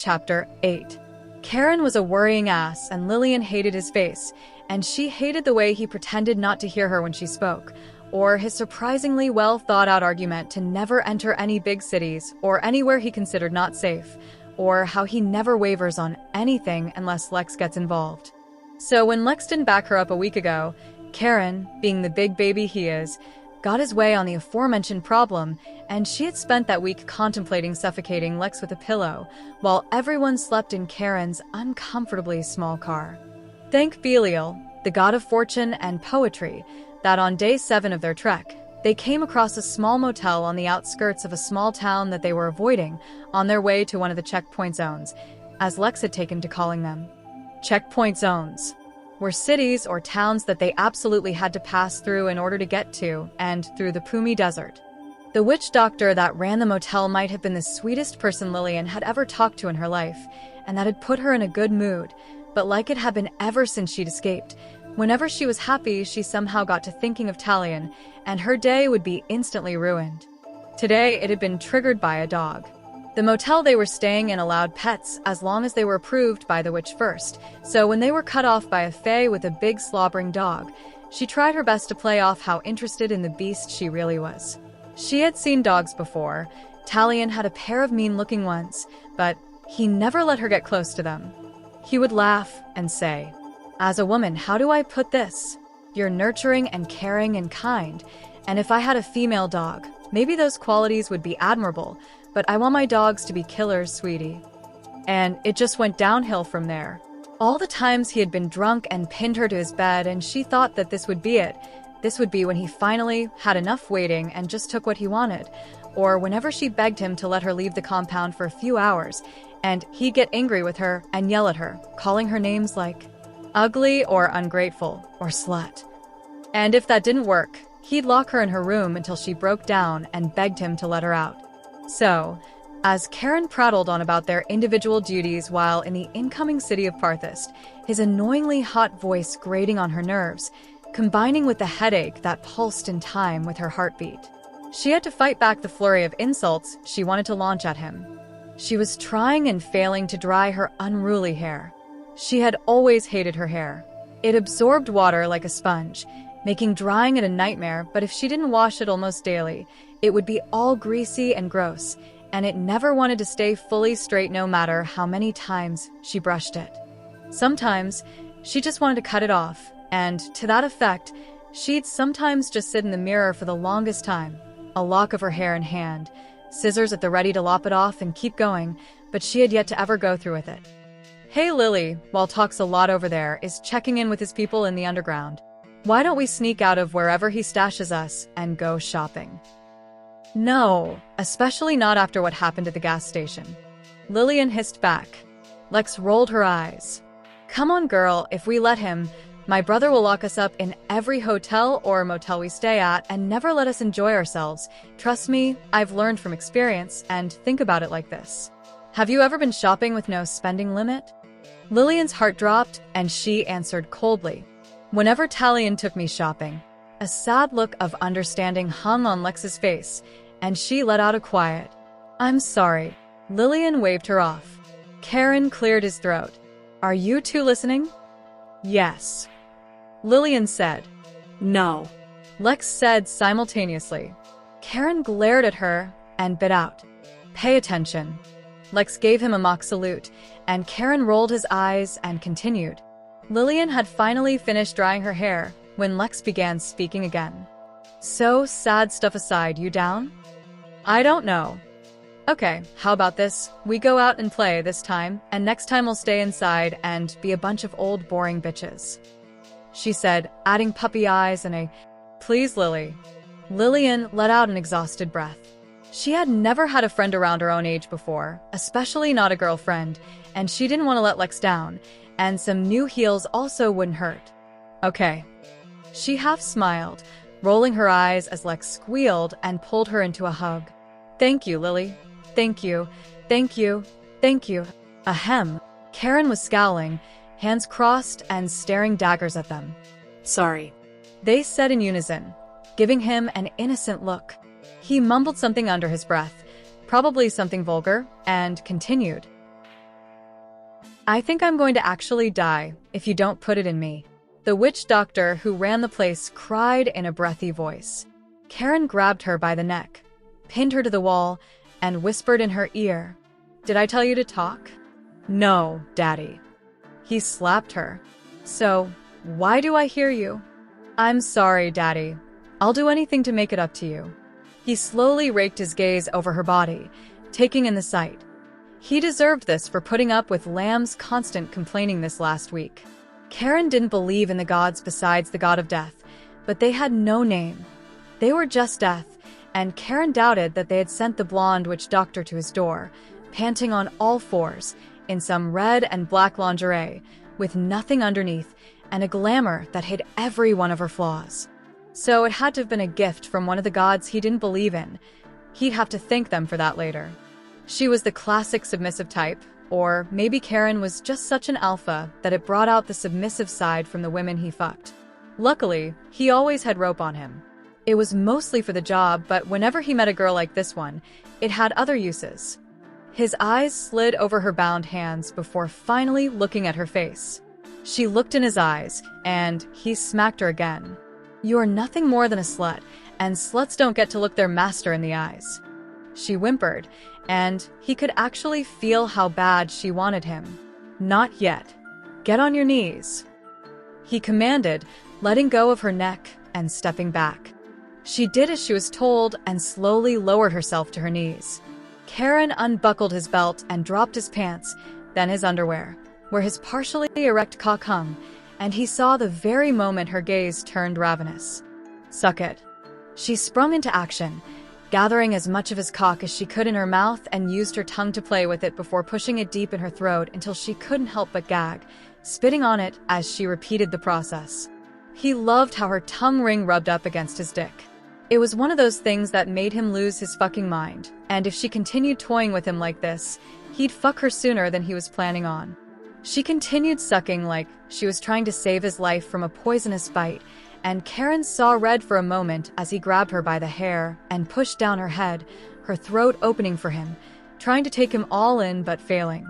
Chapter 8. Kaeron was a worrying ass, and Lillian hated his face, and she hated the way he pretended not to hear her when she spoke, or his surprisingly well-thought-out argument to never enter any big cities or anywhere he considered not safe, or how he never wavers on anything unless Lex gets involved. So when Lex didn't back her up a week ago, Kaeron, being the big baby he is, got his way on the aforementioned problem, and she had spent that week contemplating suffocating Lex with a pillow, while everyone slept in Kaeron's uncomfortably small car. Thank Belial, the god of fortune and poetry, that on day 7 of their trek, they came across a small motel on the outskirts of a small town that they were avoiding on their way to one of the checkpoint zones, as Lex had taken to calling them. Checkpoint zones were cities or towns that they absolutely had to pass through in order to get to and through the Pumi desert. The witch doctor that ran the motel might have been the sweetest person Lillian had ever talked to in her life, and that had put her in a good mood, but like it had been ever since she'd escaped, whenever she was happy she somehow got to thinking of Talion, and her day would be instantly ruined. Today it had been triggered by a dog. The motel they were staying in allowed pets as long as they were approved by the witch first, so when they were cut off by a fae with a big slobbering dog, she tried her best to play off how interested in the beast she really was. She had seen dogs before. Talion had a pair of mean-looking ones, but he never let her get close to them. He would laugh and say, "As a woman, how do I put this? You're nurturing and caring and kind, and if I had a female dog, maybe those qualities would be admirable, but I want my dogs to be killers, sweetie." And it just went downhill from there. All the times he had been drunk and pinned her to his bed, and she thought that this would be it. This would be when he finally had enough waiting and just took what he wanted, or whenever she begged him to let her leave the compound for a few hours, and he'd get angry with her and yell at her, calling her names like ugly or ungrateful or slut. And if that didn't work, he'd lock her in her room until she broke down and begged him to let her out. So, as Kaeron prattled on about their individual duties while in the incoming city of Parthist, his annoyingly hot voice grating on her nerves, combining with the headache that pulsed in time with her heartbeat, she had to fight back the flurry of insults she wanted to launch at him. She was trying and failing to dry her unruly hair. She had always hated her hair. It absorbed water like a sponge, making drying it a nightmare, but if she didn't wash it almost daily, it would be all greasy and gross, and it never wanted to stay fully straight no matter how many times she brushed it. Sometimes, she just wanted to cut it off, and to that effect, she'd sometimes just sit in the mirror for the longest time, a lock of her hair in hand, scissors at the ready to lop it off and keep going, but she had yet to ever go through with it. Hey Lily, while talks a lot over there, is checking in with his people in the underground. Why don't we sneak out of wherever he stashes us and go shopping? No, especially not after what happened at the gas station. Lillian hissed back. Lex rolled her eyes. Come on girl, if we let him, my brother will lock us up in every hotel or motel we stay at and never let us enjoy ourselves. Trust me, I've learned from experience, and think about it like this. Have you ever been shopping with no spending limit? Lillian's heart dropped, and she answered coldly. Whenever Talion took me shopping. A sad look of understanding hung on Lex's face, and she let out a quiet, "I'm sorry." Lillian waved her off. Kaeron cleared his throat. Are you two listening? Yes. Lillian said. No. Lex said simultaneously. Kaeron glared at her and bit out. Pay attention. Lex gave him a mock salute, and Kaeron rolled his eyes and continued. Lillian had finally finished drying her hair when Lex began speaking again. So, sad stuff aside, you down? I don't know. Okay, how about this? We go out and play this time, and next time we'll stay inside and be a bunch of old boring bitches. She said, adding puppy eyes and a, please Lily. Lillian let out an exhausted breath. She had never had a friend around her own age before, especially not a girlfriend, and she didn't want to let Lex down, and some new heels also wouldn't hurt. Okay. She half smiled, rolling her eyes as Lex squealed and pulled her into a hug. Thank you, Lily. Thank you. Thank you. Thank you. Ahem. Kaeron was scowling, hands crossed and staring daggers at them. Sorry. They said in unison, giving him an innocent look. He mumbled something under his breath, probably something vulgar, and continued. I think I'm going to actually die if you don't put it in me. The witch doctor who ran the place cried in a breathy voice. Kaeron grabbed her by the neck, pinned her to the wall, and whispered in her ear, "Did I tell you to talk?" "No, Daddy." He slapped her. "So, why do I hear you?" "I'm sorry, Daddy. I'll do anything to make it up to you." He slowly raked his gaze over her body, taking in the sight. He deserved this for putting up with Lamb's constant complaining this last week. Kaeron didn't believe in the gods besides the god of death, but they had no name. They were just death, and Kaeron doubted that they had sent the blonde witch doctor to his door, panting on all fours, in some red and black lingerie, with nothing underneath, and a glamour that hid every one of her flaws. So it had to have been a gift from one of the gods he didn't believe in. He'd have to thank them for that later. She was the classic submissive type, or maybe Kaeron was just such an alpha that it brought out the submissive side from the women he fucked. Luckily, he always had rope on him. It was mostly for the job, but whenever he met a girl like this one, it had other uses. His eyes slid over her bound hands before finally looking at her face. She looked in his eyes, and he smacked her again. "You are nothing more than a slut, and sluts don't get to look their master in the eyes." She whimpered, and he could actually feel how bad she wanted him. "Not yet. Get on your knees," he commanded, letting go of her neck and stepping back. She did as she was told and slowly lowered herself to her knees. Kaeron unbuckled his belt and dropped his pants, then his underwear, where his partially erect cock hung, and he saw the very moment her gaze turned ravenous. "Suck it." She sprung into action, gathering as much of his cock as she could in her mouth and used her tongue to play with it before pushing it deep in her throat until she couldn't help but gag, spitting on it as she repeated the process. He loved how her tongue ring rubbed up against his dick. It was one of those things that made him lose his fucking mind, and if she continued toying with him like this, he'd fuck her sooner than he was planning on. She continued sucking like she was trying to save his life from a poisonous bite, and Kaeron saw red for a moment as he grabbed her by the hair and pushed down her head, her throat opening for him, trying to take him all in but failing.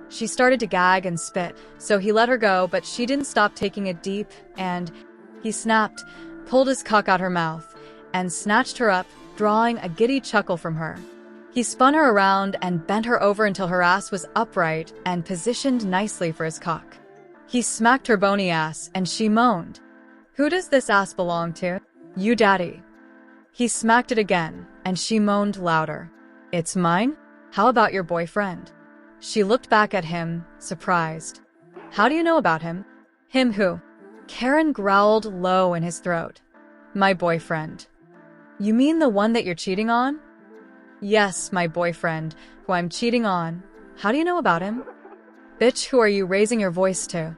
She started to gag and spit, so he let her go, but she didn't stop taking it deep, and he snapped, pulled his cock out her mouth, and snatched her up, drawing a giddy chuckle from her. He spun her around and bent her over until her ass was upright and positioned nicely for his cock. He smacked her bony ass, and she moaned. "Who does this ass belong to?" "You, Daddy." He smacked it again, and she moaned louder. "It's mine? How about your boyfriend?" She looked back at him, surprised. "How do you know about him?" "Him who?" Kaeron growled low in his throat. "My boyfriend." "You mean the one that you're cheating on?" "Yes, my boyfriend, who I'm cheating on. How do you know about him?" "Bitch, who are you raising your voice to?"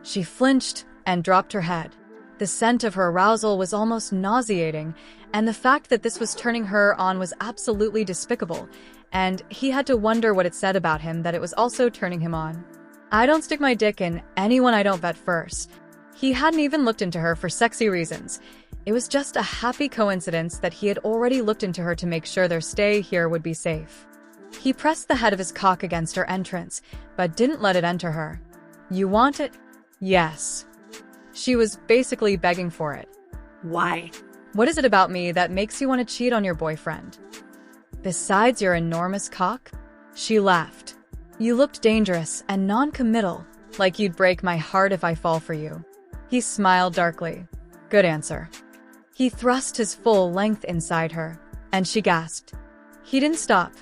She flinched and dropped her head. The scent of her arousal was almost nauseating, and the fact that this was turning her on was absolutely despicable, and he had to wonder what it said about him that it was also turning him on. "I don't stick my dick in anyone I don't vet first." He hadn't even looked into her for sexy reasons. It was just a happy coincidence that he had already looked into her to make sure their stay here would be safe. He pressed the head of his cock against her entrance, but didn't let it enter her. "You want it?" "Yes." She was basically begging for it. "Why?" "What is it about me that makes you want to cheat on your boyfriend?" "Besides your enormous cock?" She laughed. "You looked dangerous and non-committal, like you'd break my heart if I fall for you." He smiled darkly. "Good answer." He thrust his full length inside her, and she gasped. He didn't stop.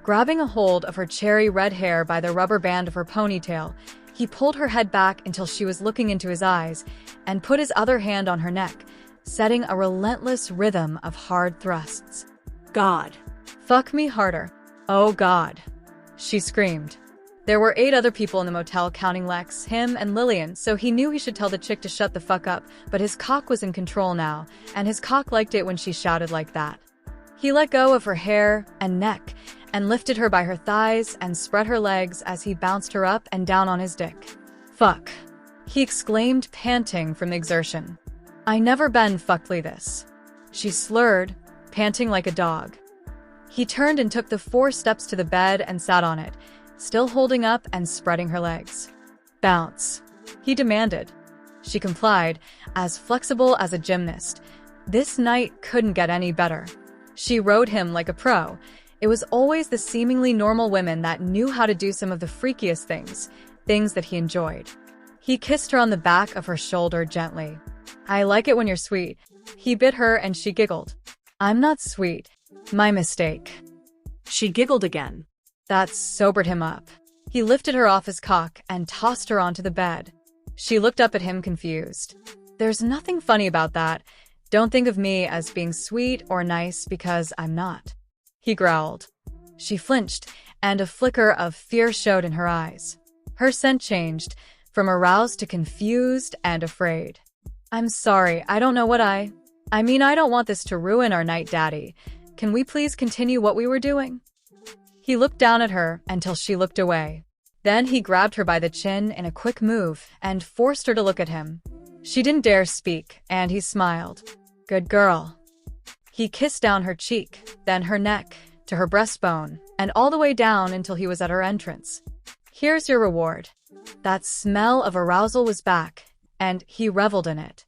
Grabbing a hold of her cherry red hair by the rubber band of her ponytail, he pulled her head back until she was looking into his eyes and put his other hand on her neck, setting a relentless rhythm of hard thrusts. "God." "Fuck me harder." "Oh God," she screamed. There were 8 other people in the motel counting Lex, him, and Lillian, so he knew he should tell the chick to shut the fuck up, but his cock was in control now, and his cock liked it when she shouted like that. He let go of her hair and neck, and lifted her by her thighs and spread her legs as he bounced her up and down on his dick. "Fuck," he exclaimed, panting from the exertion. "I never been fuckly this." She slurred, panting like a dog. He turned and took the 4 steps to the bed and sat on it, still holding up and spreading her legs. "Bounce," he demanded. She complied, as flexible as a gymnast. This night couldn't get any better. She rode him like a pro. It was always the seemingly normal women that knew how to do some of the freakiest things that he enjoyed. He kissed her on the back of her shoulder gently. "I like it when you're sweet." He bit her and she giggled. "I'm not sweet. My mistake." She giggled again. That sobered him up. He lifted her off his cock and tossed her onto the bed. She looked up at him confused. "There's nothing funny about that. Don't think of me as being sweet or nice because I'm not," he growled. She flinched, and a flicker of fear showed in her eyes. Her scent changed, from aroused to confused and afraid. "I'm sorry, I don't know what I don't want this to ruin our night, Daddy. Can we please continue what we were doing?" He looked down at her until she looked away. Then he grabbed her by the chin in a quick move and forced her to look at him. She didn't dare speak, and he smiled. "Good girl." He kissed down her cheek, then her neck, to her breastbone, and all the way down until he was at her entrance. "Here's your reward." That smell of arousal was back, and he reveled in it.